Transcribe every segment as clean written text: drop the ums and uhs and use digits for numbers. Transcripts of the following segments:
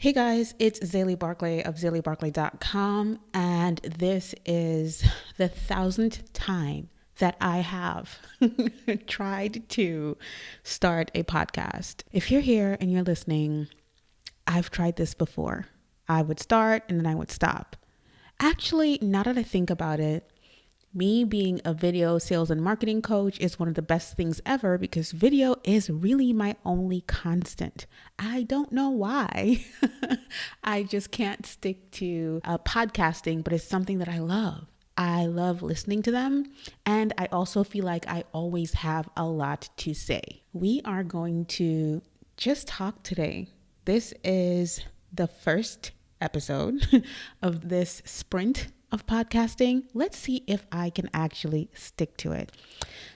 Hey guys, it's Xayli Barclay of XayliBarclay.com, and this is the 1000th time that I have tried to start a podcast. If you're here and you're listening, I've tried this before. I would start and then I would stop. Actually, now that I think about it, me being a video sales and marketing coach is one of the best things ever because video is really my only constant. I don't know why. I just can't stick to podcasting, but it's something that I love. I love listening to them, and I also feel like I always have a lot to say. We are going to just talk today. This is the first episode of this sprint of podcasting. Let's see if I can actually stick to it.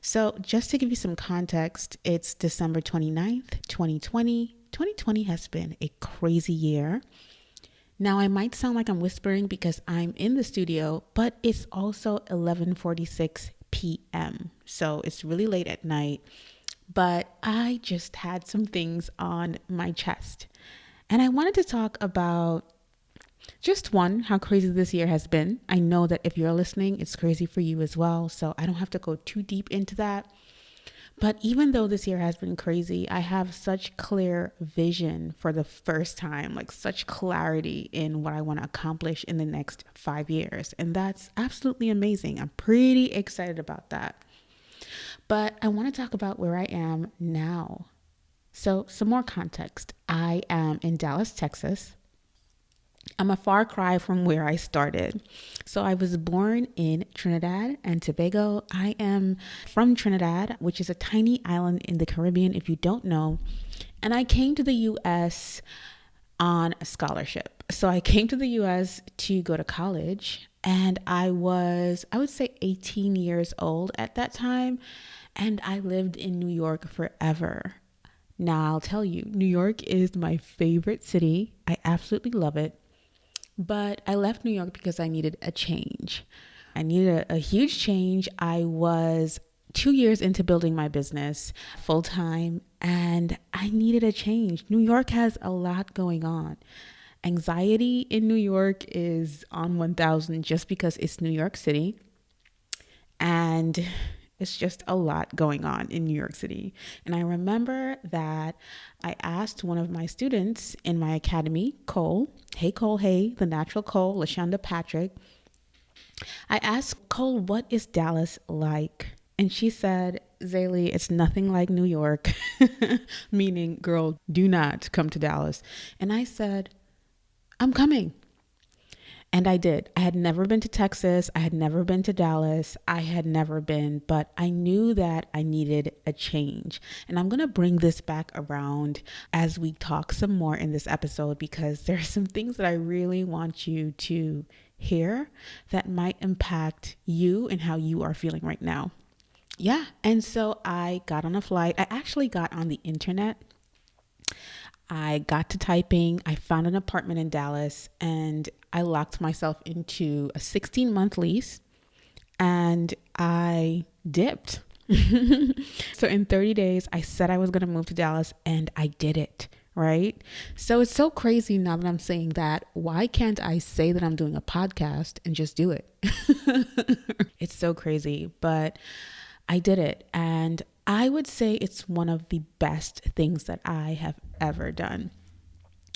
So just to give you some context, it's December 29th, 2020. 2020 has been a crazy year. Now I might sound like I'm whispering because I'm in the studio, but it's also 11:46 p.m. So it's really late at night, but I just had some things on my chest. And I wanted to talk about just one, how crazy this year has been. I know that if you're listening, it's crazy for you as well. So I don't have to go too deep into that. But even though this year has been crazy, I have such clear vision for the first time, like such clarity in what I want to accomplish in the next 5 years. And that's absolutely amazing. I'm pretty excited about that. But I want to talk about where I am now. So some more context. I am in Dallas, Texas. I'm a far cry from where I started. So I was born in Trinidad and Tobago. I am from Trinidad, which is a tiny island in the Caribbean, if you don't know. And I came to the U.S. on a scholarship. So I came to the U.S. to go to college, and I would say 18 years old at that time. And I lived in New York forever. Now I'll tell you, New York is my favorite city. I absolutely love it. But I left New York because I needed a change. I needed a huge change. I was 2 years into building my business full time, and I needed a change. New York has a lot going on. Anxiety in New York is on 1000 just because it's New York City. And it's just a lot going on in New York City. And I remember that I asked one of my students in my academy, Cole, the natural Cole, LaShonda Patrick. I asked Cole, what is Dallas like? And she said, Xayli, it's nothing like New York, meaning, girl, do not come to Dallas. And I said, I'm coming. And I did. I had never been to Texas. I had never been to Dallas. I had never been, but I knew that I needed a change. And I'm going to bring this back around as we talk some more in this episode, because there's some things that I really want you to hear that might impact you and how you are feeling right now. Yeah. And so I got on a flight. I actually got on the internet. I got to typing, I found an apartment in Dallas, and I locked myself into a 16-month lease, and I dipped. So in 30 days, I said I was going to move to Dallas, and I did it, right? So it's so crazy now that I'm saying that. Why can't I say that I'm doing a podcast and just do it? It's so crazy, but I did it. And I would say it's one of the best things that I have ever done.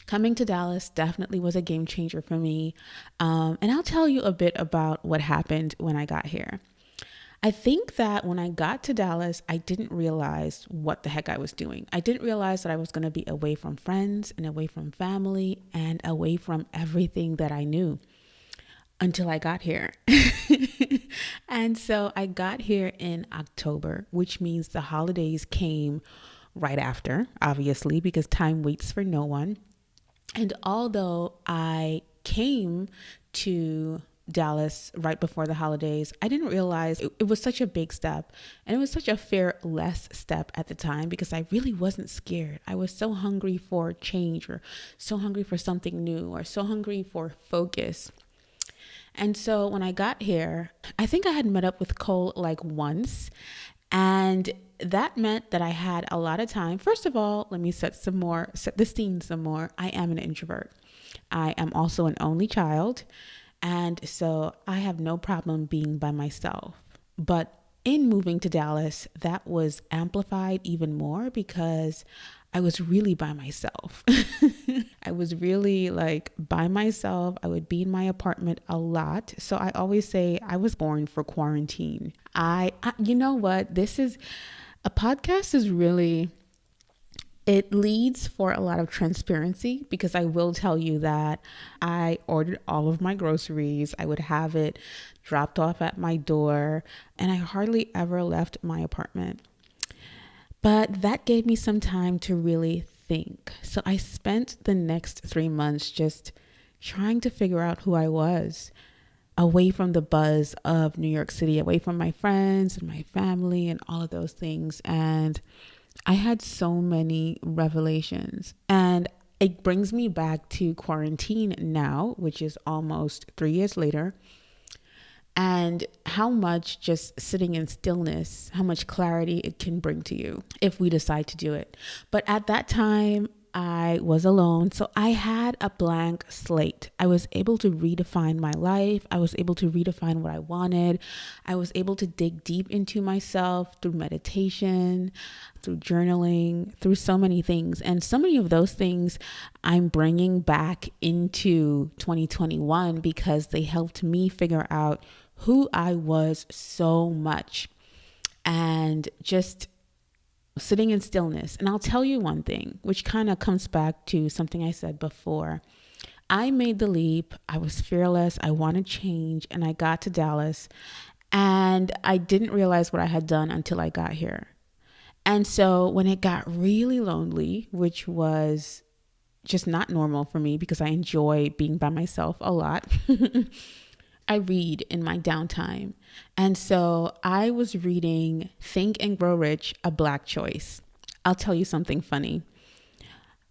Coming to Dallas definitely was a game changer for me. And I'll tell you a bit about what happened when I got here. I think that when I got to Dallas, I didn't realize what the heck I was doing. I didn't realize that I was going to be away from friends and away from family and away from everything that I knew until I got here. And so I got here in October, which means the holidays came right after, obviously, because time waits for no one. And although I came to Dallas right before the holidays, I didn't realize it was such a big step. And it was such a fearless step at the time because I really wasn't scared. I was so hungry for change, or so hungry for something new, or so hungry for focus. And so when I got here, I think I had met up with Cole like once, And that meant that I had a lot of time. First of all, let me set the scene some more. I am an introvert. I am also an only child. And so I have no problem being by myself. But in moving to Dallas, that was amplified even more because I was really by myself. I was really like by myself. I would be in my apartment a lot. So I always say I was born for quarantine. You know what? A podcast is really, it leads for a lot of transparency because I will tell you that I ordered all of my groceries. I would have it dropped off at my door, and I hardly ever left my apartment. But that gave me some time to really think. So I spent the next 3 months just trying to figure out who I was, away from the buzz of New York City, away from my friends and my family and all of those things. And I had so many revelations. And it brings me back to quarantine now, which is almost 3 years later. And how much just sitting in stillness, how much clarity it can bring to you if we decide to do it. But at that time, I was alone. So I had a blank slate. I was able to redefine my life. I was able to redefine what I wanted. I was able to dig deep into myself through meditation, through journaling, through so many things. And so many of those things I'm bringing back into 2021 because they helped me figure out who I was so much and just sitting in stillness. And I'll tell you one thing, which kind of comes back to something I said before. I made the leap. I was fearless. I wanted change. And I got to Dallas and I didn't realize what I had done until I got here. And so when it got really lonely, which was just not normal for me because I enjoy being by myself a lot, I read in my downtime. And so I was reading Think and Grow Rich, A Black Choice. I'll tell you something funny.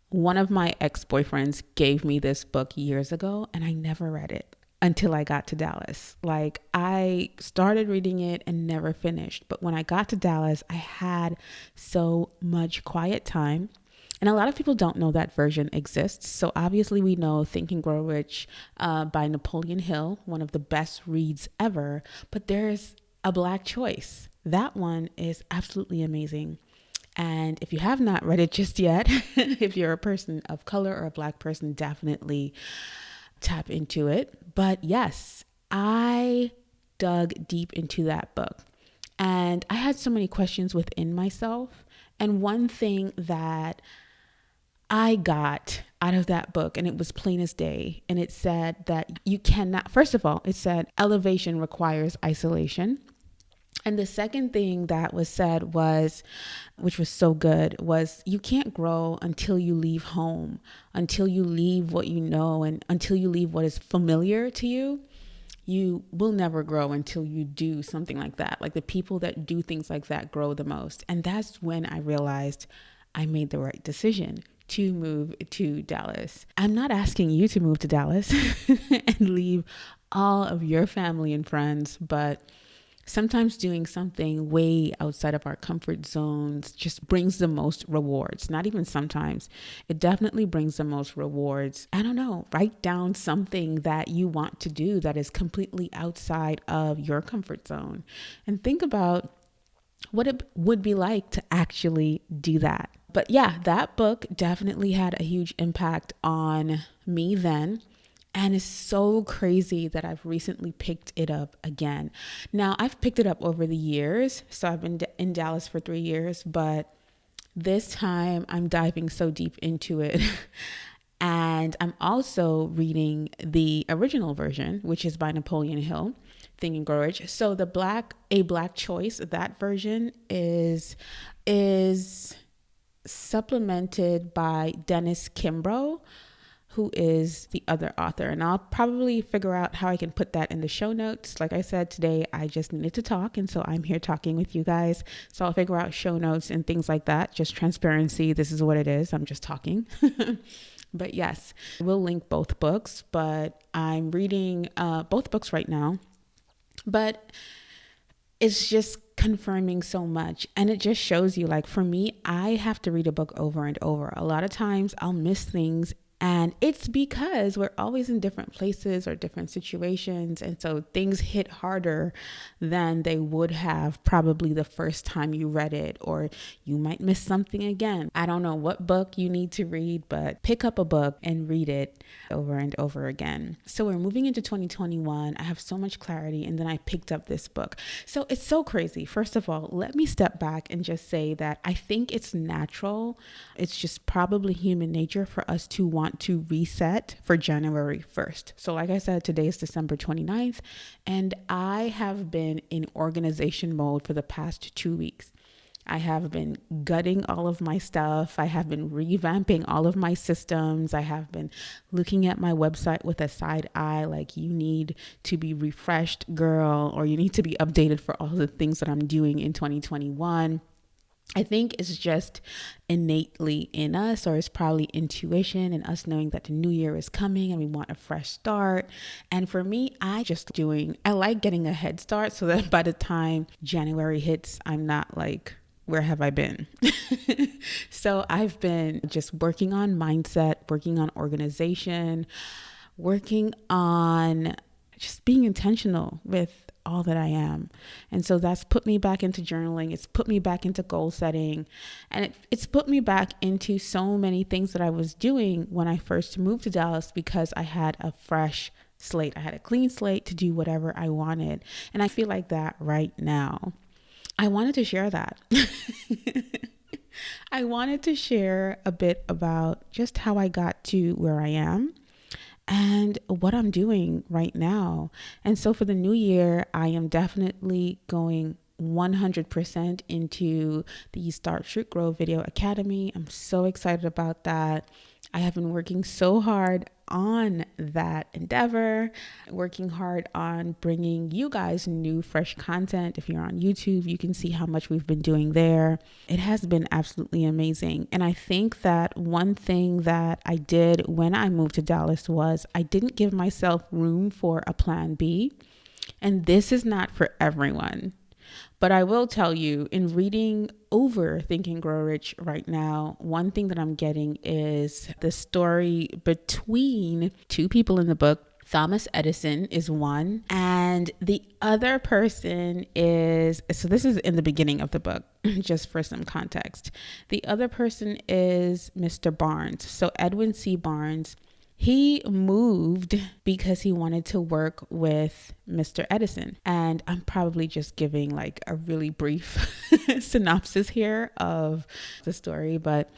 One of my ex-boyfriends gave me this book years ago and I never read it until I got to Dallas. Like I started reading it and never finished. But when I got to Dallas, I had so much quiet time. And a lot of people don't know that version exists. So obviously we know Think and Grow Rich by Napoleon Hill, one of the best reads ever. But there's A Black Choice. That one is absolutely amazing. And if you have not read it just yet, if you're a person of color or a Black person, definitely tap into it. But yes, I dug deep into that book. And I had so many questions within myself. And one thing that I got out of that book, and it was plain as day, and it said that you cannot, first of all, it said elevation requires isolation. And the second thing that was said was, which was so good, was you can't grow until you leave home, until you leave what you know, and until you leave what is familiar to you. You will never grow until you do something like that. Like the people that do things like that grow the most. And that's when I realized I made the right decision to move to Dallas. I'm not asking you to move to Dallas and leave all of your family and friends, but sometimes doing something way outside of our comfort zones just brings the most rewards. Not even sometimes. It definitely brings the most rewards. I don't know. Write down something that you want to do that is completely outside of your comfort zone and think about what it would be like to actually do that. But yeah, that book definitely had a huge impact on me then. And it's so crazy that I've recently picked it up again. Now, I've picked it up over the years. So I've been in Dallas for 3 years, but this time I'm diving so deep into it. And I'm also reading the original version, which is by Napoleon Hill, Think and Grow Rich. So A Black Choice, that version is supplemented by Dennis Kimbro, who is the other author. And I'll probably figure out how I can put that in the show notes. Like I said, today I just needed to talk. And so I'm here talking with you guys. So I'll figure out show notes and things like that. Just transparency. This is what it is. I'm just talking. But yes, we'll link both books. But I'm reading both books right now. But it's just confirming so much. And it just shows you, like, for me, I have to read a book over and over. A lot of times I'll miss things, and it's because we're always in different places or different situations. And so things hit harder than they would have probably the first time you read it, or you might miss something again. I don't know what book you need to read, but pick up a book and read it over and over again. So we're moving into 2021. I have so much clarity. And then I picked up this book. So it's so crazy. First of all, let me step back and just say that I think it's natural. It's just probably human nature for us to want to reset for January 1st. So like I said, today is December 29th, and I have been in organization mode for the past 2 weeks. I have been gutting all of my stuff. I have been revamping all of my systems. I have been looking at my website with a side eye, like, you need to be refreshed, girl, or you need to be updated for all the things that I'm doing in 2021. I think it's just innately in us, or it's probably intuition and us knowing that the new year is coming and we want a fresh start. And for me, I like getting a head start so that by the time January hits, I'm not like, where have I been? So I've been just working on mindset, working on organization, working on just being intentional with all that I am. And so that's put me back into journaling. It's put me back into goal setting. And it's put me back into so many things that I was doing when I first moved to Dallas, because I had a fresh slate. I had a clean slate to do whatever I wanted. And I feel like that right now. I wanted to share that. I wanted to share a bit about just how I got to where I am and what I'm doing right now. And so for the new year, I am definitely going 100% into the Start Shoot Grow Video Academy. I'm so excited about that. I have been working so hard on that endeavor, working hard on bringing you guys new, fresh content. If you're on YouTube, you can see how much we've been doing there. It has been absolutely amazing. And I think that one thing that I did when I moved to Dallas was I didn't give myself room for a plan B. And this is not for everyone. But I will tell you, in reading over Think and Grow Rich right now, one thing that I'm getting is the story between two people in the book. Thomas Edison is one, and the other person is, so this is in the beginning of the book, just for some context. The other person is Mr. Barnes. So Edwin C. Barnes. He moved because he wanted to work with Mr. Edison. And I'm probably just giving like a really brief synopsis here of the story, but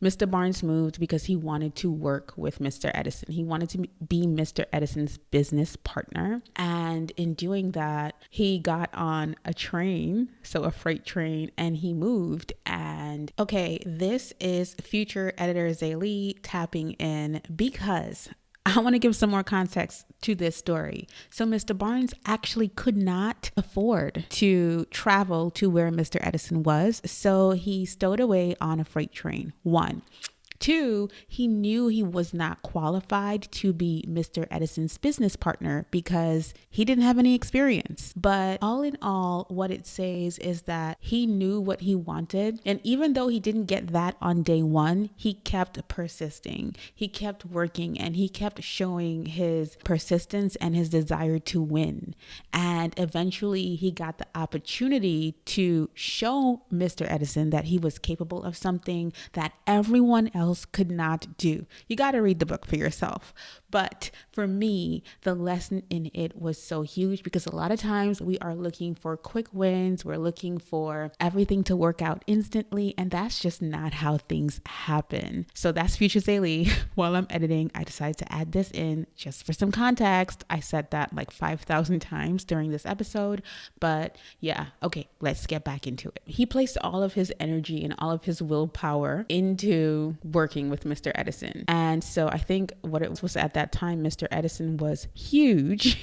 Mr. Barnes moved because he wanted to work with Mr. Edison. He wanted to be Mr. Edison's business partner. And in doing that, he got on a train, so a freight train, and he moved. And okay, this is future editor Xayli tapping in because I want to give some more context to this story. So Mr. Barnes actually could not afford to travel to where Mr. Edison was. So he stowed away on a freight train. 1. 2, he knew he was not qualified to be Mr. Edison's business partner because he didn't have any experience. But all in all, what it says is that he knew what he wanted. And even though he didn't get that on day one, he kept persisting. He kept working and he kept showing his persistence and his desire to win. And eventually he got the opportunity to show Mr. Edison that he was capable of something that everyone else could not do. You got to read the book for yourself. But for me, the lesson in it was so huge because a lot of times we are looking for quick wins. We're looking for everything to work out instantly. And that's just not how things happen. So that's future Xayli. While I'm editing, I decided to add this in just for some context. I said that like 5,000 times during this episode. But yeah, okay, let's get back into it. He placed all of his energy and all of his willpower into working with Mr. Edison. And so I think what it was at that time, Mr. Edison was huge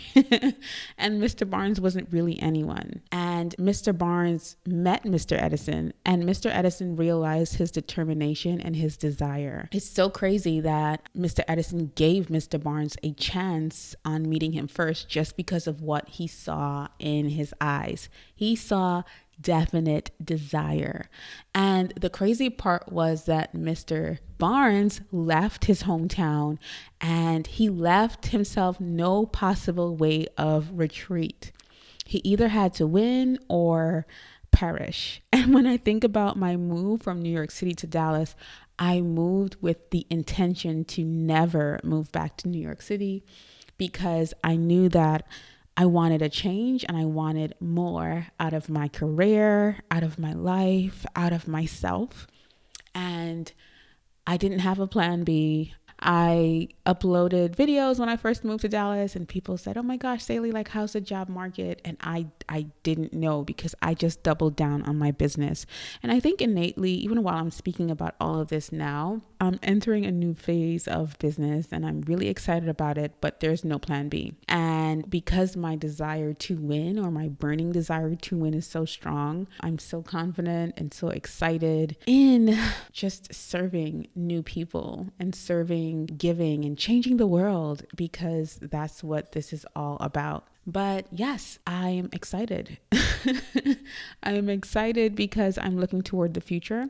and Mr. Barnes wasn't really anyone. And Mr. Barnes met Mr. Edison, and Mr. Edison realized his determination and his desire. It's so crazy that Mr. Edison gave Mr. Barnes a chance on meeting him first just because of what he saw in his eyes. He saw definite desire. And the crazy part was that Mr. Barnes left his hometown and he left himself no possible way of retreat. He either had to win or perish. And when I think about my move from New York City to Dallas, I moved with the intention to never move back to New York City because I knew that I wanted a change and I wanted more out of my career, out of my life, out of myself. And I didn't have a plan B. I uploaded videos when I first moved to Dallas and people said, oh my gosh, Xayli, like, how's the job market? And I didn't know because I just doubled down on my business. And I think innately, even while I'm speaking about all of this now, I'm entering a new phase of business and I'm really excited about it, but there's no plan B. And because my desire to win, or my burning desire to win, is so strong, I'm so confident and so excited in just serving new people and serving, giving, and changing the world, because that's what this is all about. But yes, I am excited. I am excited because I'm looking toward the future.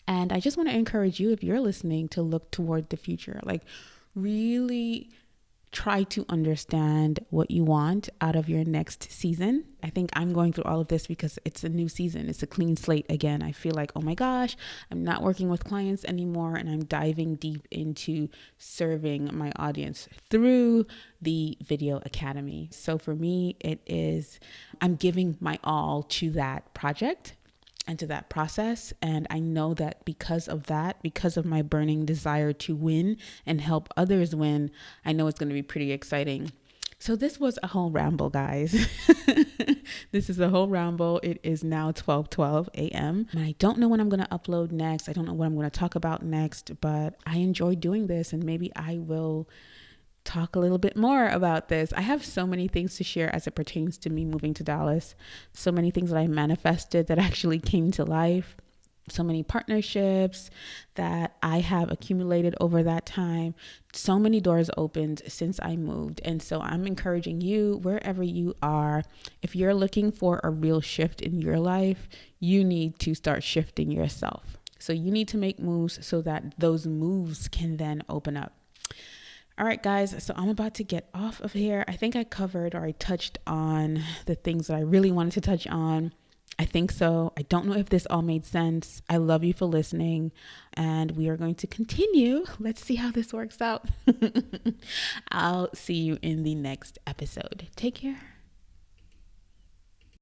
And I just want to encourage you, if you're listening, to look toward the future. Like, really try to understand what you want out of your next season. I think I'm going through all of this because it's a new season. It's a clean slate again. I feel like, oh my gosh, I'm not working with clients anymore, and I'm diving deep into serving my audience through the Video Academy. So for me, I'm giving my all to that project and to that process. And I know that because of that, because of my burning desire to win and help others win, I know it's going to be pretty exciting. So this was a whole ramble, guys. This is a whole ramble. It is now 12:12 a.m. And I don't know when I'm going to upload next. I don't know what I'm going to talk about next, but I enjoy doing this, and maybe I will talk a little bit more about this. I have so many things to share as it pertains to me moving to Dallas. So many things that I manifested that actually came to life. So many partnerships that I have accumulated over that time. So many doors opened since I moved. And so I'm encouraging you, wherever you are, if you're looking for a real shift in your life, you need to start shifting yourself. So you need to make moves so that those moves can then open up. All right, guys, so I'm about to get off of here. I think I covered, or I touched on, the things that I really wanted to touch on. I think so. I don't know if this all made sense. I love you for listening, and we are going to continue. Let's see how this works out. I'll see you in the next episode. Take care.